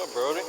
What's up, Brody?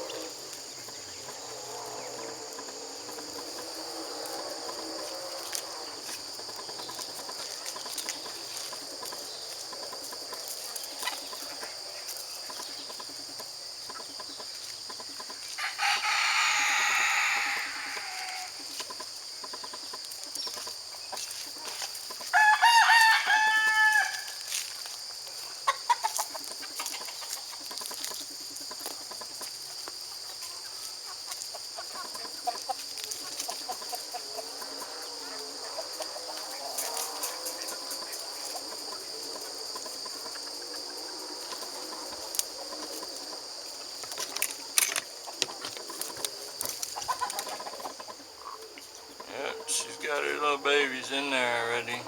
Yep, she's got her little babies in there already.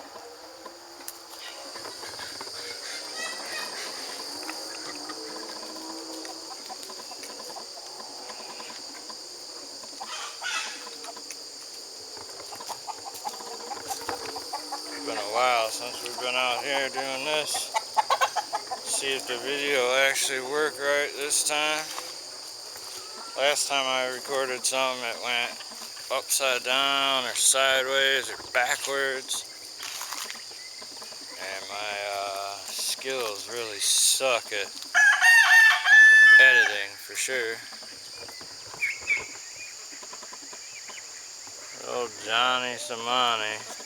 It's been a while since we've been out here doing this. See if the video will actually work right this time. Last time I recorded something, it went upside down or sideways or backwards. And my skills really suck at editing for sure. Old Johnny Samani.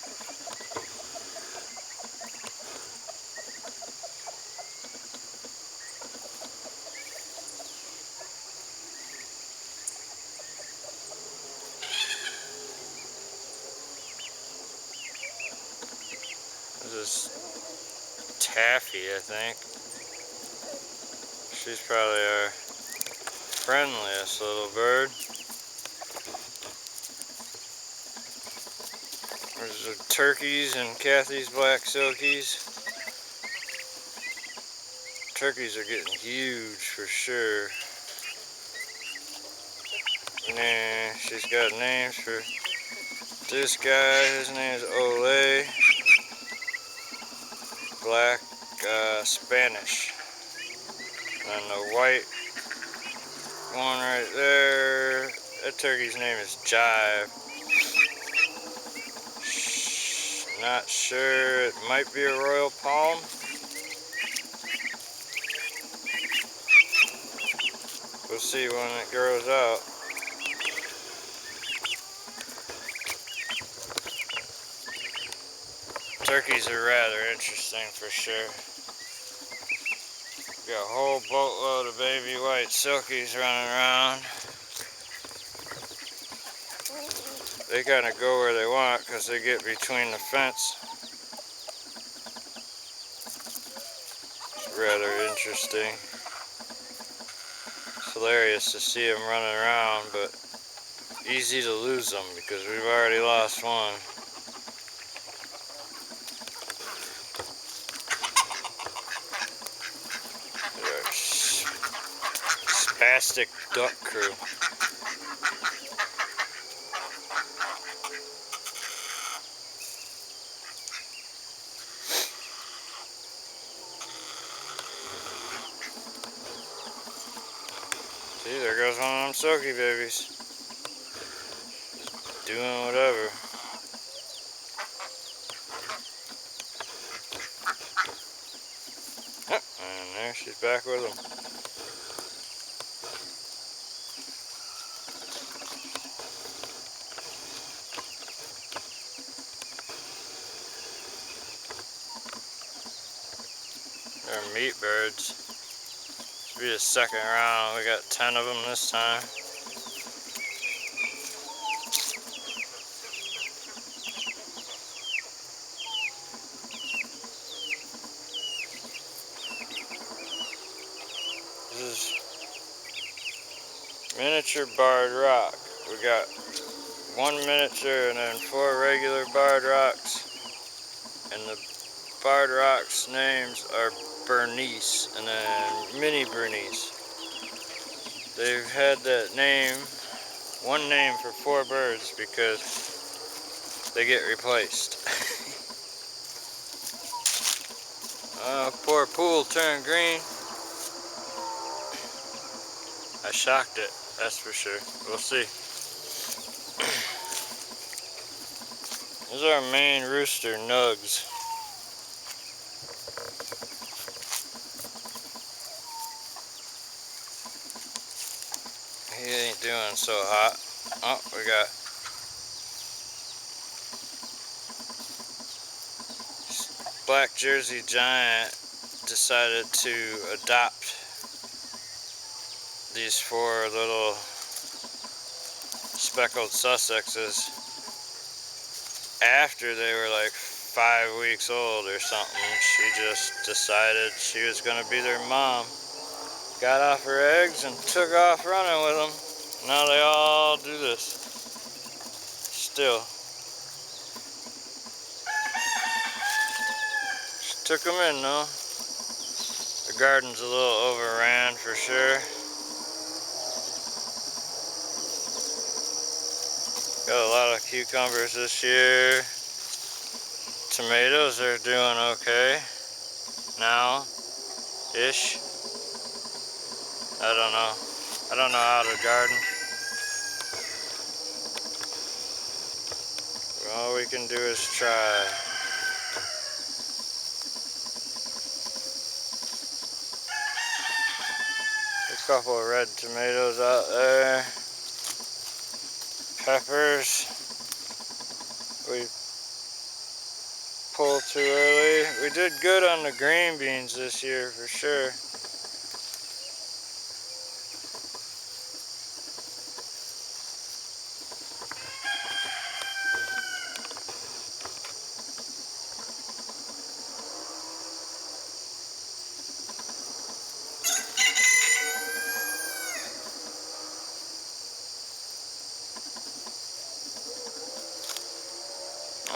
This is Taffy, I think. She's probably our friendliest little bird. There's the turkeys and Kathy's black silkies. Turkeys are getting huge for sure. Nah, she's got names for this guy. His name is Ole. Black Spanish. And the white one right there, that turkey's name is Jive. Not sure, it might be a Royal Palm. We'll see when it grows out. Turkeys are rather interesting for sure. Got a whole boatload of baby white silkies running around. They kind of go where they want because they get between the fence. It's rather interesting. It's hilarious to see them running around, but easy to lose them because we've already lost one. Spastic duck crew. See, there goes one of them silky babies. Doing whatever. And there she's back with them. They're meat birds. Should be the second round. We got 10 of them this time. This is miniature barred rock. We got 1 miniature and then 4 regular barred rocks. And the barred rocks names are Bernice and then Mini Bernice. They've had that name, one name for 4 birds because they get replaced. Poor pool turned green. I shocked it, that's for sure. We'll see. This is our main rooster, Nugs. He ain't doing so hot. Oh, we got Black Jersey Giant decided to adopt these 4 little speckled Sussexes after they were like 5 weeks old or something. She just decided she was gonna be their mom. Got off her eggs and took off running with them. Now they all do this. Still. She took them in though. The garden's a little overran for sure. Got a lot of cucumbers this year. Tomatoes are doing okay now, ish. I don't know. I don't know how to garden. All we can do is try. A couple of red tomatoes out there. Peppers. We pulled too early. We did good on the green beans this year for sure.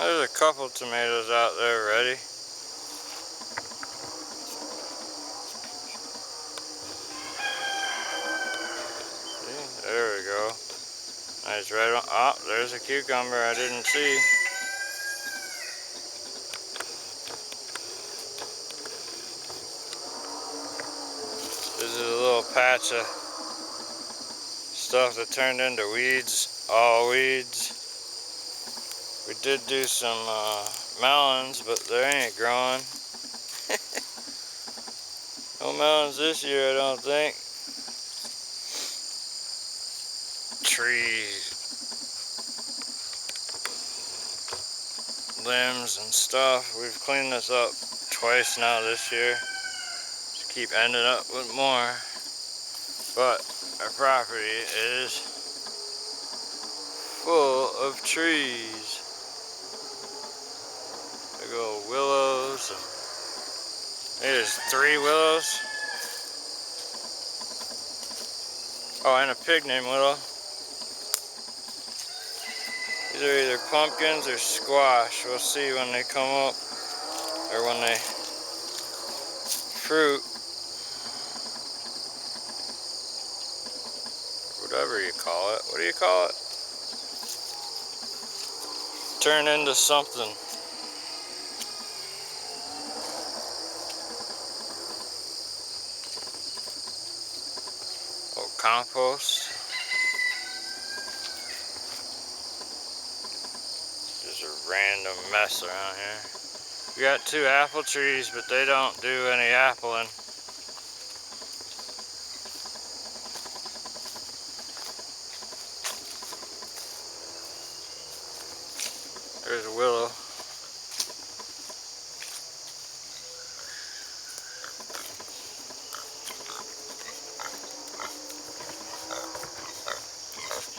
There's a couple tomatoes out there ready. See, there we go. Nice red one. Oh, there's a cucumber I didn't see. This is a little patch of stuff that turned into weeds, all weeds. We did do some melons, but they ain't growing. No melons this year, I don't think. Trees, limbs and stuff. We've cleaned this up twice now this year. Just keep ending up with more. But our property is full of trees. Big old willows. There's 3 willows. Oh, and a pig named Willow. These are either pumpkins or squash. We'll see when they come up, or when they fruit. Whatever you call it. What do you call it? Turn into something. Oh, compost. Just a random mess around here. We got 2 apple trees, but they don't do any appling. There's a willow.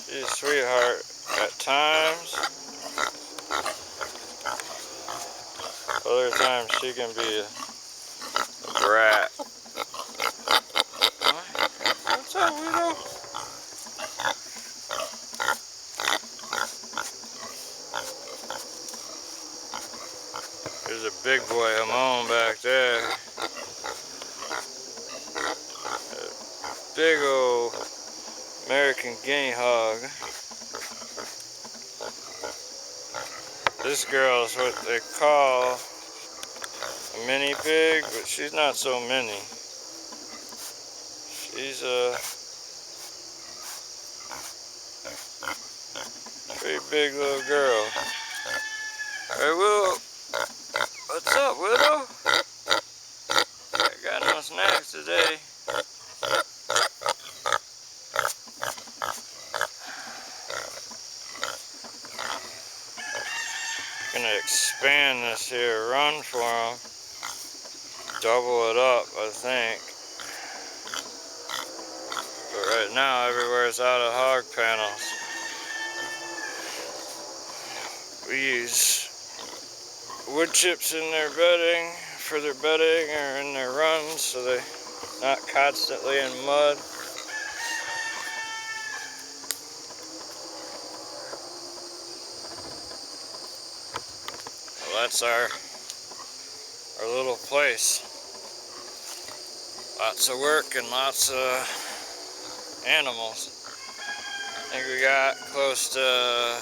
She's a sweetheart at times. Other times she can be a brat. What's up, Widow? There's a big boy hamon back there. A big old American guinea hog. This girl's what they call a mini pig, but she's not so mini. She's Pretty big little girl. Hey, Willow. What's up, Willow? I got no snacks today. Gonna expand this here run for him. Double it up, I think. But right now, everywhere's out of hog panels. We use wood chips in their bedding, for their bedding or in their runs, so they're not constantly in mud. Well, that's our little place. Lots of work and lots of animals. I think we got close to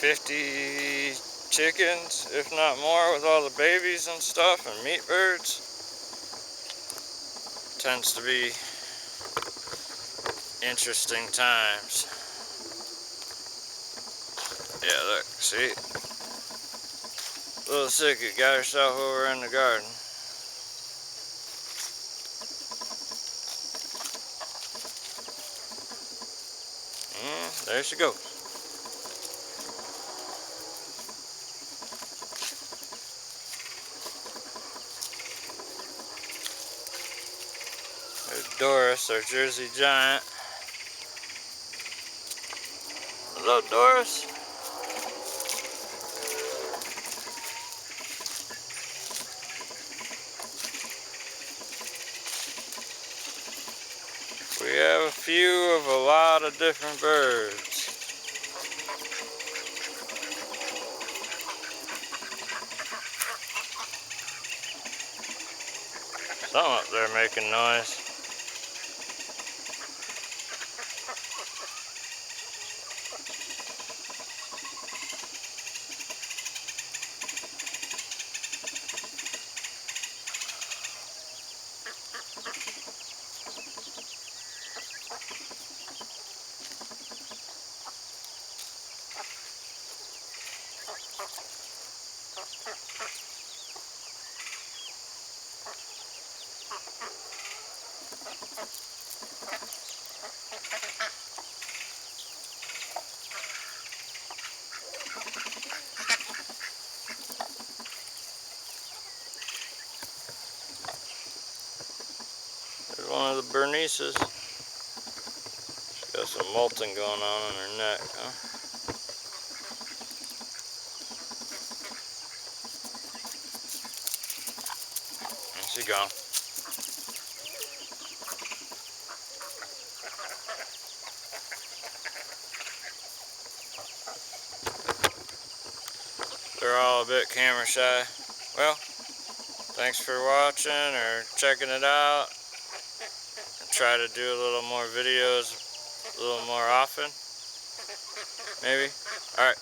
50 chickens, if not more, with all the babies and stuff, and meat birds. Tends to be interesting times. Yeah, look, see? Little Sickie got herself over in the garden. There she goes. There's Doris, our Jersey Giant. Hello, Doris. We have a few of a lot of different birds. Some up there making noise. There's one of the Bernices. She's got some molting going on her neck, huh? And she's gone. They're all a bit camera shy. Well, thanks for watching or checking it out. I'll try to do a little more videos a little more often. Maybe. Alright.